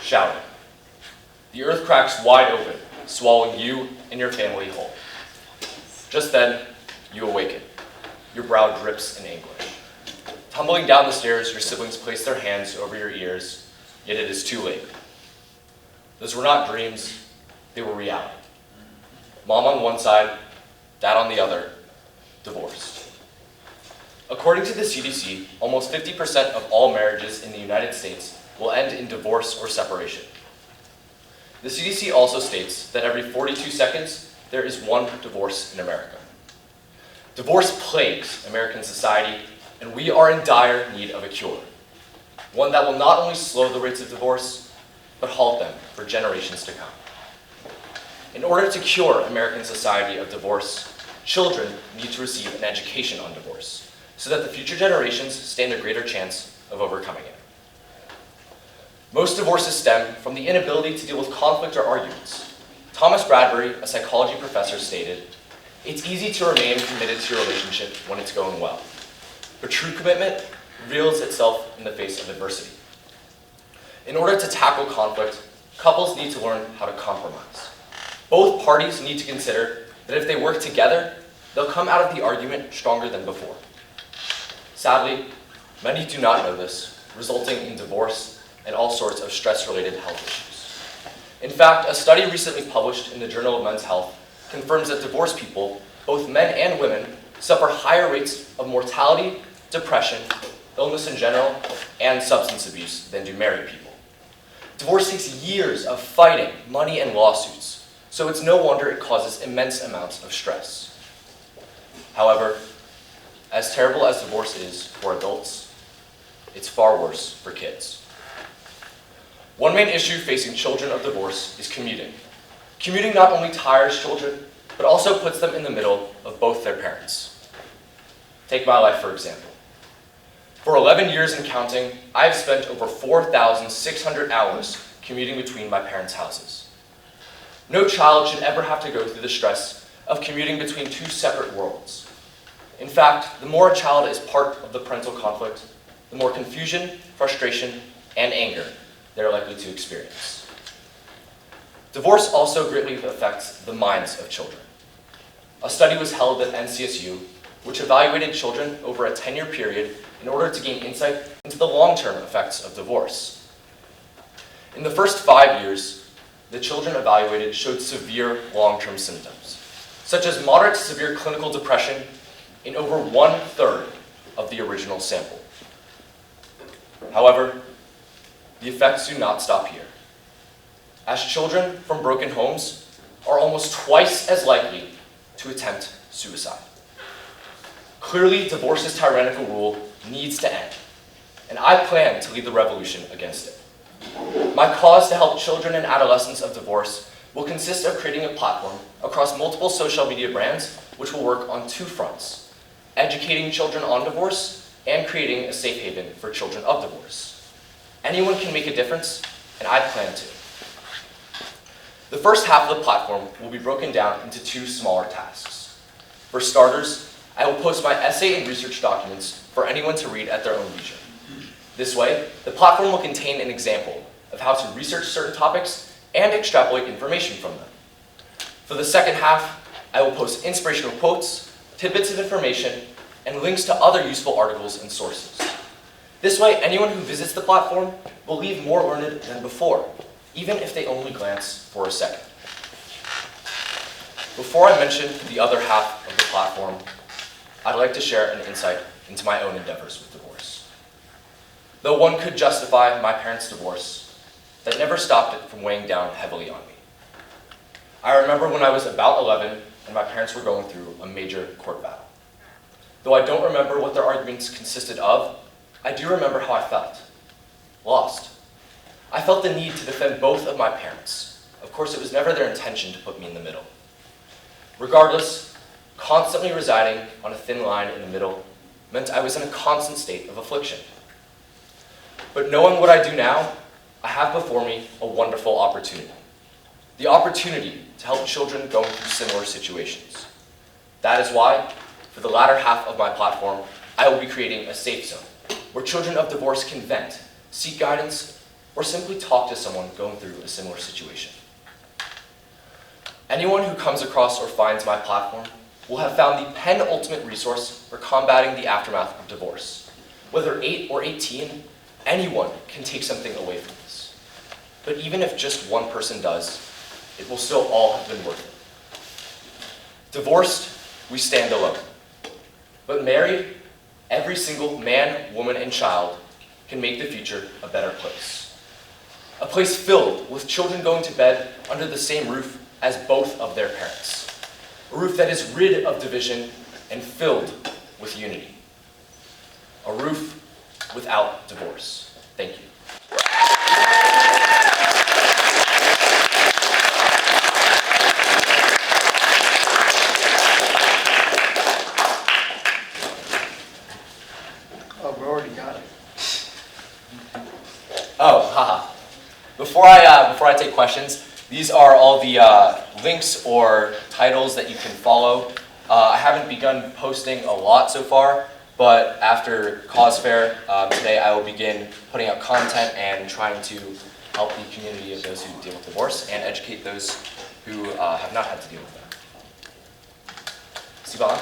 shouting. The earth cracks wide open, swallowing you and your family whole. Just then, you awaken. Your brow drips in anguish. Tumbling down the stairs, your siblings place their hands over your ears, yet it is too late. Those were not dreams, they were reality. Mom on one side, dad on the other, divorced. According to the CDC, almost 50% of all marriages in the United States will end in divorce or separation. The CDC also states that every 42 seconds, there is one divorce in America. Divorce plagues American society, and we are in dire need of a cure. One that will not only slow the rates of divorce, but halt them for generations to come. In order to cure American society of divorce, children need to receive an education on divorce, so that the future generations stand a greater chance of overcoming it. Most divorces stem from the inability to deal with conflict or arguments. Thomas Bradbury, a psychology professor, stated, "It's easy to remain committed to your relationship when it's going well, but true commitment reveals itself in the face of adversity." In order to tackle conflict, couples need to learn how to compromise. Both parties need to consider that if they work together, they'll come out of the argument stronger than before. Sadly, many do not know this, resulting in divorce and all sorts of stress-related health issues. In fact, a study recently published in the Journal of Men's Health confirms that divorced people, both men and women, suffer higher rates of mortality, depression, illness in general, and substance abuse than do married people. Divorce takes years of fighting, money, and lawsuits, so it's no wonder it causes immense amounts of stress. However, as terrible as divorce is for adults, it's far worse for kids. One main issue facing children of divorce is commuting. Commuting not only tires children, but also puts them in the middle of both their parents. Take my life, for example. For 11 years and counting, I've spent over 4,600 hours commuting between my parents' houses. No child should ever have to go through the stress of commuting between two separate worlds. In fact, the more a child is part of the parental conflict, the more confusion, frustration, and anger they're likely to experience. Divorce also greatly affects the minds of children. A study was held at NCSU, which evaluated children over a 10-year period in order to gain insight into the long-term effects of divorce. In the first 5 years, the children evaluated showed severe long-term symptoms, such as moderate to severe clinical depression in over 1/3 of the original sample. However, the effects do not stop here, as children from broken homes are almost twice as likely to attempt suicide. Clearly, divorce's tyrannical rule needs to end, and I plan to lead the revolution against it. My cause to help children and adolescents of divorce will consist of creating a platform across multiple social media brands which will work on two fronts: educating children on divorce and creating a safe haven for children of divorce. Anyone can make a difference, and I plan to. The first half of the platform will be broken down into two smaller tasks. For starters, I will post my essay and research documents for anyone to read at their own leisure. This way, the platform will contain an example of how to research certain topics and extrapolate information from them. For the second half, I will post inspirational quotes, tidbits of information, and links to other useful articles and sources. This way, anyone who visits the platform will leave more learned than before, even if they only glance for a second. Before I mention the other half of the platform, I'd like to share an insight into my own endeavors with divorce. Though one could justify my parents' divorce, that never stopped it from weighing down heavily on me. I remember when I was about 11 and my parents were going through a major court battle. Though I don't remember what their arguments consisted of, I do remember how I felt. Lost. I felt the need to defend both of my parents. Of course, it was never their intention to put me in the middle. Regardless, constantly residing on a thin line in the middle meant I was in a constant state of affliction. But knowing what I do now, I have before me a wonderful opportunity. The opportunity to help children going through similar situations. That is why, for the latter half of my platform, I will be creating a safe zone where children of divorce can vent, seek guidance, or simply talk to someone going through a similar situation. Anyone who comes across or finds my platform will have found the penultimate resource for combating the aftermath of divorce. Whether 8 or 18, anyone can take something away from this. But even if just one person does, it will still all have been worth it. Divorced, we stand alone. But married, every single man, woman, and child can make the future a better place. A place filled with children going to bed under the same roof as both of their parents. A roof that is rid of division and filled with unity. A roof without divorce. Thank you. Oh, we already got it. Oh, haha. Before I take questions, these are all the links or titles that you can follow. I haven't begun posting a lot so far, but after Cause Fair today, I will begin putting out content and trying to help the community of those who deal with divorce and educate those who have not had to deal with that. Sivan?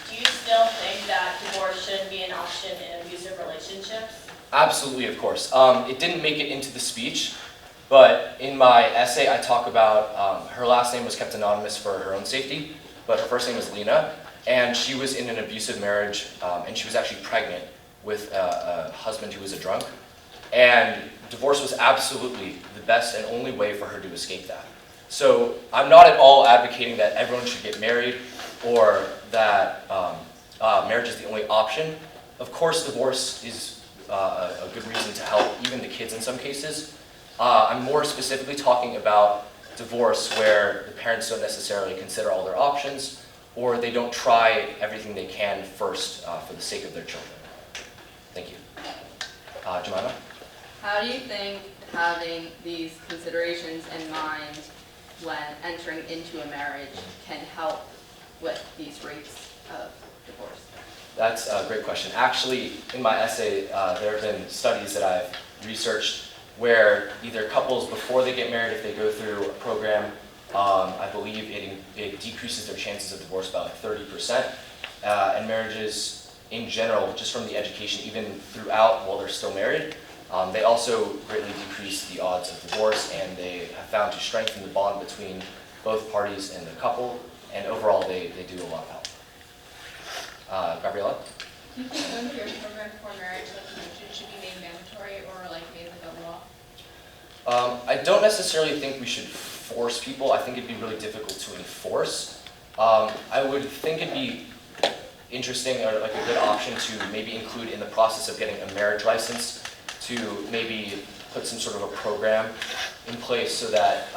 Do you still think that divorce should be an option in abusive relationships? Absolutely, of course. It didn't make it into the speech, but in my essay I talk about her last name was kept anonymous for her own safety, but her first name was Lena, and she was in an abusive marriage, and she was actually pregnant with a husband who was a drunk, and divorce was absolutely the best and only way for her to escape that. So I'm not at all advocating that everyone should get married or that marriage is the only option. Of course, divorce is a good reason to help even the kids in some cases. I'm more specifically talking about divorce where the parents don't necessarily consider all their options or they don't try everything they can first for the sake of their children. Thank you. Jemima? How do you think having these considerations in mind when entering into a marriage can help with these rates of divorce? That's a great question. Actually, in my essay, there have been studies that I've researched where either couples, before they get married, if they go through a program, I believe it decreases their chances of divorce by like 30%. And marriages in general, just from the education, even throughout while they're still married, they also greatly decrease the odds of divorce, and they have found to strengthen the bond between both parties and the couple, and overall they do a lot of help. Gabriella? Do you think going through a program before marriage, like you mentioned, should be made mandatory or like made like a law? I don't necessarily think we should force people. I think it'd be really difficult to enforce. I would think it'd be interesting or like a good option to maybe include in the process of getting a marriage license to maybe put some sort of a program in place so that,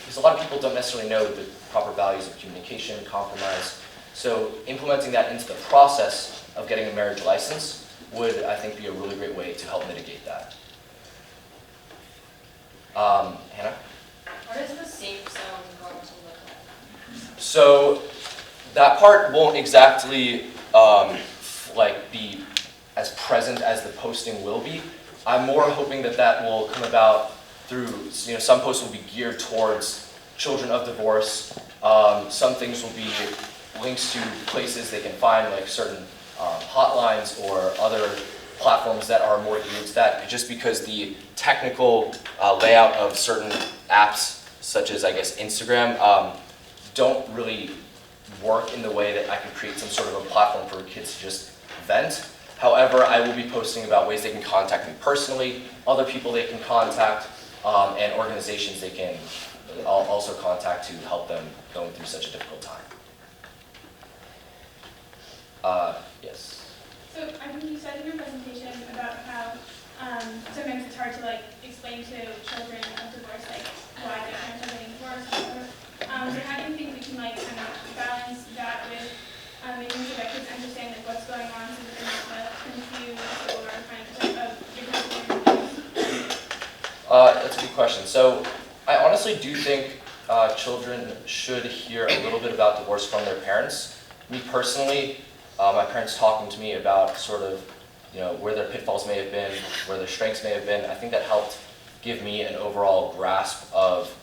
because a lot of people don't necessarily know the proper values of communication, compromise. So implementing that into the process of getting a marriage license would, I think, be a really great way to help mitigate that. Hannah? What is the safe zone going to look like? So that part won't exactly like be as present as the posting will be. I'm more hoping that that will come about through, some posts will be geared towards children of divorce. Some things will be links to places they can find, like certain hotlines or other platforms that are more geared to that, just because the technical layout of certain apps, such as, I guess, Instagram, don't really work in the way that I could create some sort of a platform for kids to just vent. However, I will be posting about ways they can contact me personally, other people they can contact, and organizations they can also contact to help them going through such a difficult time. Yes. So I think you said in your presentation about how sometimes it's hard to like explain to children of divorce like why their parents are getting divorced or whatever. So how do you think we can like kind of balance that with making sure that kids understand like what's going on so that they're not like confused or kind of That's a good question. So I honestly do think children should hear a little bit about divorce from their parents. Me personally, my parents talking to me about sort of, where their pitfalls may have been, where their strengths may have been, I think that helped give me an overall grasp of,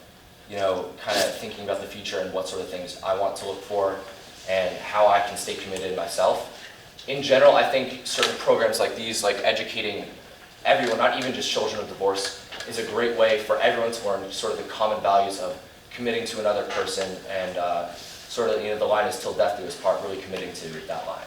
kind of thinking about the future and what sort of things I want to look for and how I can stay committed myself. In general, I think certain programs like these, like educating everyone, not even just children of divorce, is a great way for everyone to learn sort of the common values of committing to another person and sort of, the line is till death do us part, really committing to that line.